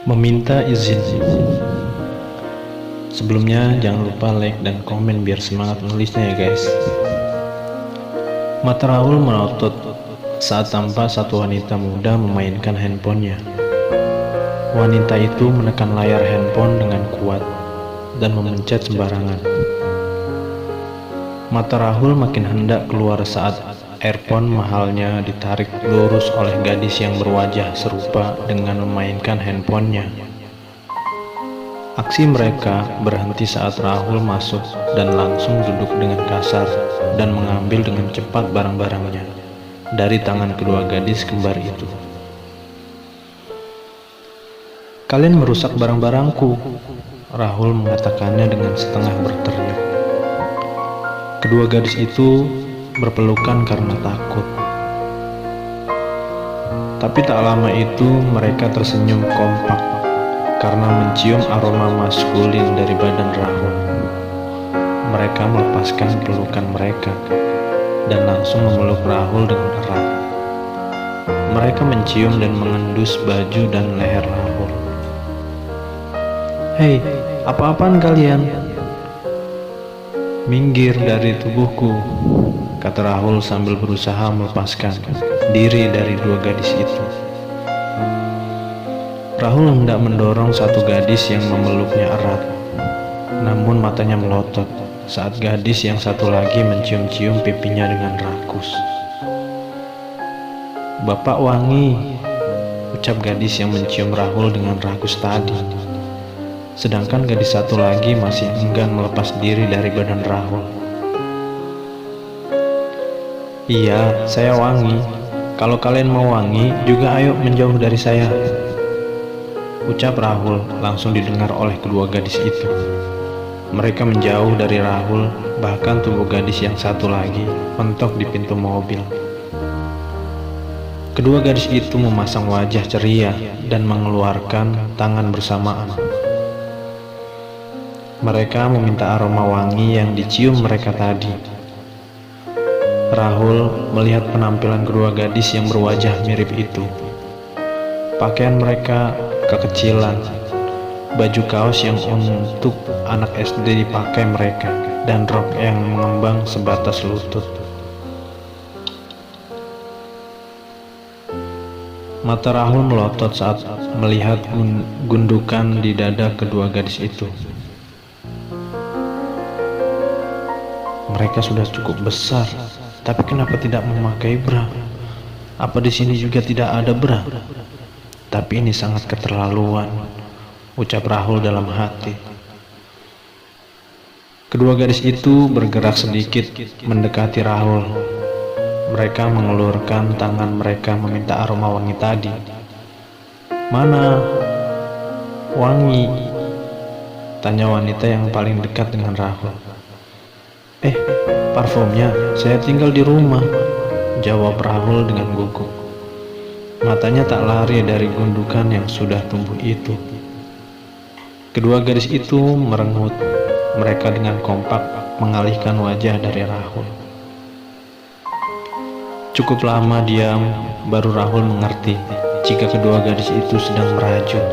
Meminta izin. Sebelumnya jangan lupa like dan komen biar semangat nulisnya ya guys. Mata Rahul melotot saat tampak satu wanita muda memainkan handphonenya. Wanita itu menekan layar handphone dengan kuat dan memencet sembarangan. Mata Rahul makin hendak keluar saat earphone mahalnya ditarik lurus oleh gadis yang berwajah serupa dengan memainkan handphonenya. Aksi mereka berhenti saat Rahul masuk dan langsung duduk dengan kasar dan mengambil dengan cepat barang-barangnya dari tangan kedua gadis kembar itu. "Kalian merusak barang-barangku," Rahul mengatakannya dengan setengah berteriak. Kedua gadis itu berpelukan karena takut. Tapi tak lama itu mereka tersenyum kompak karena mencium aroma maskulin dari badan Rahul. Mereka melepaskan pelukan mereka dan langsung memeluk Rahul dengan erat. Mereka mencium dan mengendus baju dan leher Rahul. "Hei, apa-apaan kalian? Minggir dari tubuhku," kata Rahul sambil berusaha melepaskan diri dari dua gadis itu. Rahul hendak mendorong satu gadis yang memeluknya erat, namun matanya melotot saat gadis yang satu lagi mencium-cium pipinya dengan rakus. "Bapak wangi," ucap gadis yang mencium Rahul dengan rakus tadi. Sedangkan gadis satu lagi masih enggan melepas diri dari badan Rahul. "Iya, saya wangi. Kalau kalian mau wangi, juga ayo menjauh dari saya," ucap Rahul langsung didengar oleh kedua gadis itu. Mereka menjauh dari Rahul, bahkan tubuh gadis yang satu lagi mentok di pintu mobil. Kedua gadis itu memasang wajah ceria dan mengeluarkan tangan bersamaan. Mereka meminta aroma wangi yang dicium mereka tadi. Rahul melihat penampilan kedua gadis yang berwajah mirip itu. Pakaian mereka kekecilan, baju kaos yang untuk anak SD dipakai mereka, dan rok yang mengembang sebatas lutut. Mata Rahul melotot saat melihat gundukan di dada kedua gadis itu. Mereka sudah cukup besar, tapi kenapa tidak memakai bra? Apa di sini juga tidak ada bra? Tapi ini sangat keterlaluan, ucap Rahul dalam hati. Kedua gadis itu bergerak sedikit mendekati Rahul. Mereka mengulurkan tangan mereka meminta aroma wangi tadi. "Mana wangi?" tanya wanita yang paling dekat dengan Rahul. Parfumnya saya tinggal di rumah," jawab Rahul dengan gugup. Matanya tak lari dari gundukan yang sudah tumbuh itu. Kedua gadis itu merengut. Mereka dengan kompak mengalihkan wajah dari Rahul. Cukup lama diam, baru Rahul mengerti jika kedua gadis itu sedang merajut.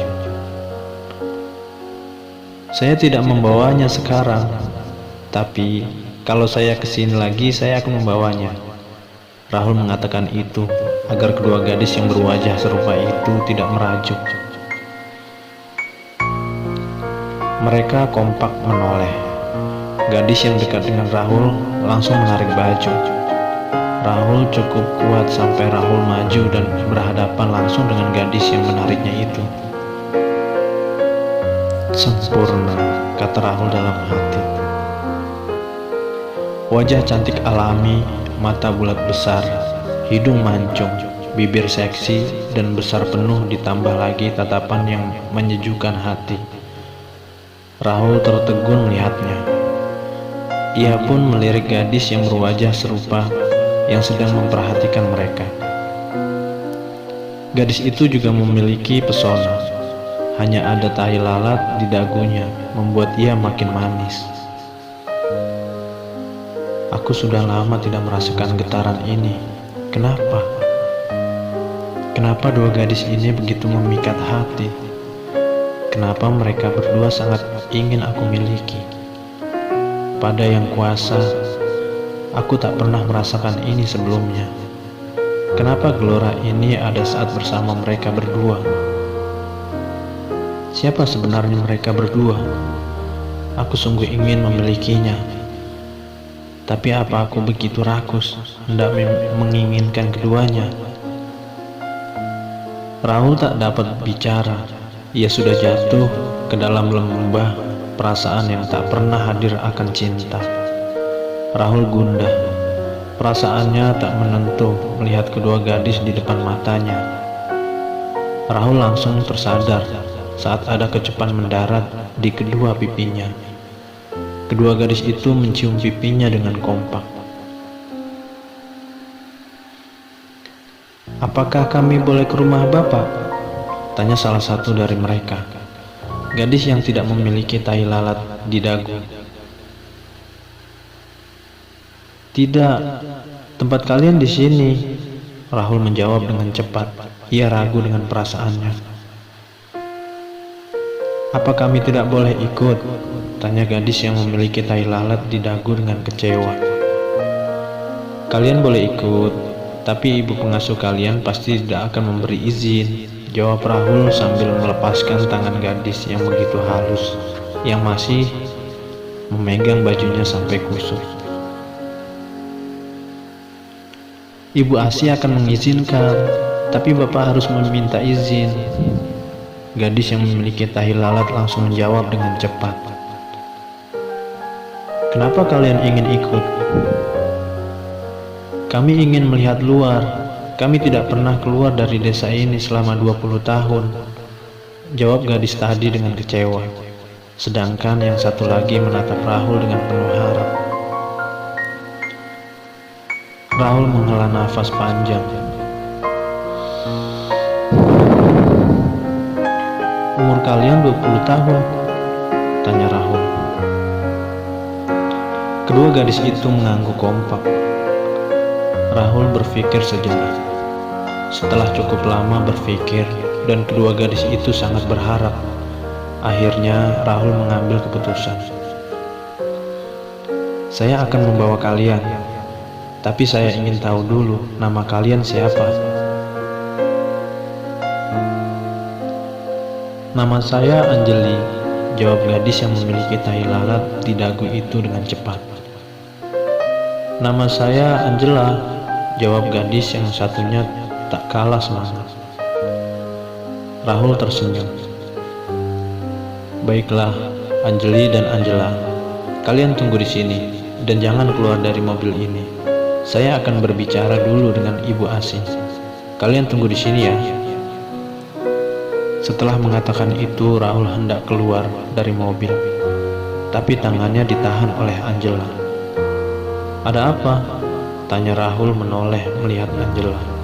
"Saya tidak membawanya sekarang, tapi kalau saya kesini lagi, saya akan membawanya." Rahul mengatakan itu agar kedua gadis yang berwajah serupa itu tidak merajuk. Mereka kompak menoleh. Gadis yang dekat dengan Rahul langsung menarik baju. Rahul cukup kuat sampai Rahul maju dan berhadapan langsung dengan gadis yang menariknya itu. "Sempurna," kata Rahul dalam hati. Wajah cantik alami, mata bulat besar, hidung mancung, bibir seksi dan besar penuh ditambah lagi tatapan yang menyejukkan hati. Rahul tertegun melihatnya. Ia pun melirik gadis yang berwajah serupa yang sedang memperhatikan mereka. Gadis itu juga memiliki pesona. Hanya ada tahi lalat di dagunya membuat ia makin manis. "Aku sudah lama tidak merasakan getaran ini. Kenapa? Kenapa dua gadis ini begitu memikat hati? kenapa mereka berdua sangat ingin aku miliki. Pada yang kuasa, aku tak pernah merasakan ini sebelumnya. Kenapa gelora ini ada saat bersama mereka berdua? Siapa sebenarnya mereka berdua? Aku sungguh ingin memilikinya. Tapi apa aku begitu rakus hendak menginginkan keduanya? Rahul tak dapat bicara. Ia sudah jatuh ke dalam lembah perasaan yang tak pernah hadir akan cinta. Rahul gundah. Perasaannya tak menentu melihat kedua gadis di depan matanya. Rahul langsung tersadar saat ada kecupan mendarat di kedua pipinya. Kedua gadis itu mencium pipinya dengan kompak. "Apakah kami boleh ke rumah Bapak?" tanya salah satu dari mereka, gadis yang tidak memiliki tai lalat di dagu. "Tidak, tempat kalian di sini," Rahul menjawab dengan cepat. Ia ragu dengan perasaannya. "Apa kami tidak boleh ikut?" tanya gadis yang memiliki tai lalat di dagu dengan kecewa. "Kalian boleh ikut, tapi ibu pengasuh kalian pasti tidak akan memberi izin," jawab Rahul sambil melepaskan tangan gadis yang begitu halus, yang masih memegang bajunya sampai kusut. "Ibu Asi akan mengizinkan, tapi Bapak harus meminta izin," gadis yang memiliki tahi lalat langsung menjawab dengan cepat. "Kenapa kalian ingin ikut?" "Kami ingin melihat luar. Kami tidak pernah keluar dari desa ini selama 20 tahun, jawab gadis tadi dengan kecewa. Sedangkan yang satu lagi menatap Rahul dengan penuh harap. Rahul menghela nafas panjang. "Umur kalian 20 tahun?" tanya Rahul. Kedua gadis itu mengangguk kompak. Rahul berpikir sejenak. Setelah cukup lama berpikir dan kedua gadis itu sangat berharap, akhirnya Rahul mengambil keputusan. "Saya akan membawa kalian, tapi saya ingin tahu dulu nama kalian siapa." "Nama saya Anjali," jawab gadis yang memiliki tahi lalat di dagu itu dengan cepat. "Nama saya Angela," jawab gadis yang satunya tak kalah semangat. Rahul tersenyum. "Baiklah, Anjali dan Angela, kalian tunggu di sini dan jangan keluar dari mobil ini. Saya akan berbicara dulu dengan Ibu Asi. Kalian tunggu di sini ya." Setelah mengatakan itu, Rahul hendak keluar dari mobil, tapi tangannya ditahan oleh Angela. "Ada apa?" tanya Rahul menoleh melihat Angela.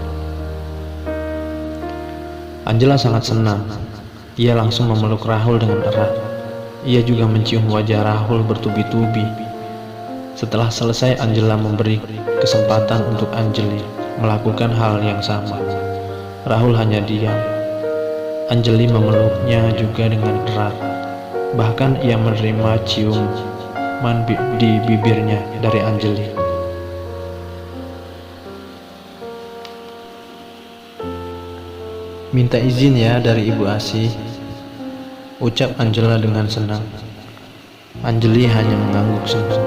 Angela sangat senang. Ia langsung memeluk Rahul dengan erat. Ia juga mencium wajah Rahul bertubi-tubi. Setelah selesai, Angela memberi kesempatan untuk Anjali melakukan hal yang sama. Rahul hanya diam. Anjali memeluknya juga dengan erat. Bahkan ia menerima ciuman di bibirnya dari Anjali. "Minta izin ya dari Ibu Asi," ucap Angela dengan senang. Anjali hanya mengangguk senang.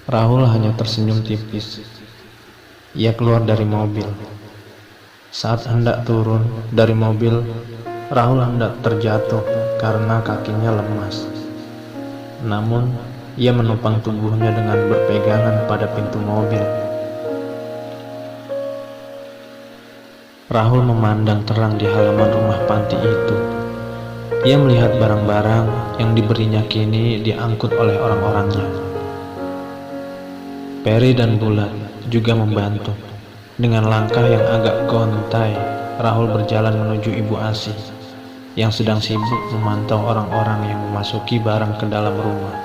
Rahul hanya tersenyum tipis. Ia keluar dari mobil. Saat hendak turun dari mobil, Rahul hendak terjatuh karena kakinya lemas. Namun, ia menopang tubuhnya dengan berpegangan pada pintu mobil. Rahul memandang terang di halaman rumah panti itu. Ia melihat barang-barang yang diberinya kini diangkut oleh orang-orangnya. Peri dan Bulat juga membantu. Dengan langkah yang agak gontai, Rahul berjalan menuju Ibu Asi yang sedang sibuk memantau orang-orang yang memasuki barang ke dalam rumah.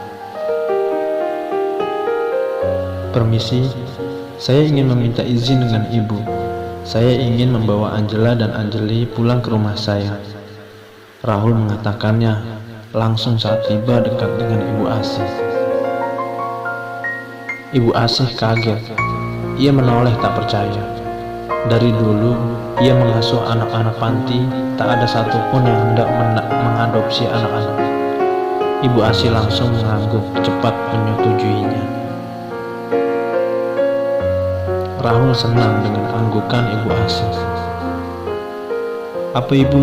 "Permisi," Saya ingin meminta izin dengan ibu. Saya ingin membawa Angela dan Anjali pulang ke rumah saya. Rahul mengatakannya langsung saat tiba dekat dengan Ibu Asih. Ibu Asih kaget. Ia menoleh tak percaya. Dari dulu ia mengasuh anak-anak panti, tak ada satupun yang hendak mengadopsi anak-anak. Ibu Asih langsung mengangguk, cepat menyetujuinya. Rahul senang dengan anggukan Ibu Asih. "Apa ibu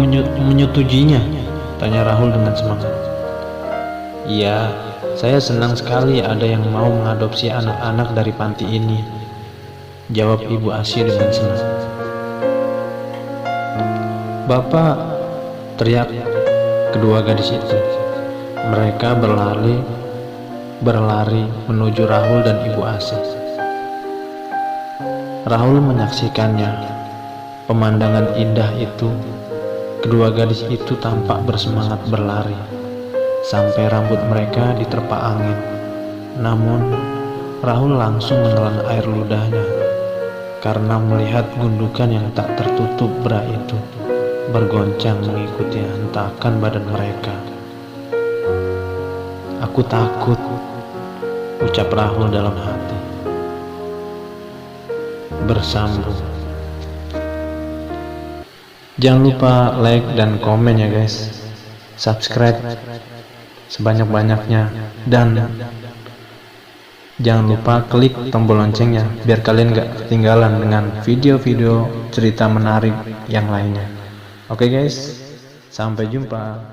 menyetujuinya?" tanya Rahul dengan semangat. "Iya, saya senang sekali ada yang mau mengadopsi anak-anak dari panti ini," jawab Ibu Asih dengan senang. "Bapak!" teriak kedua gadis itu. Mereka berlari menuju Rahul dan Ibu Asih. Rahul menyaksikannya. Pemandangan indah itu. Kedua gadis itu tampak bersemangat berlari sampai rambut mereka diterpa angin. Namun Rahul langsung menelan air ludahnya karena melihat gundukan yang tak tertutup bra itu bergoncang mengikuti hentakan badan mereka. "Aku takut," ucap Rahul dalam hati. Bersambung. Jangan lupa like dan komen ya guys. Subscribe sebanyak-banyaknya. Dan jangan lupa klik tombol loncengnya biar kalian gak ketinggalan dengan video-video cerita menarik yang lainnya. Oke guys, sampai jumpa.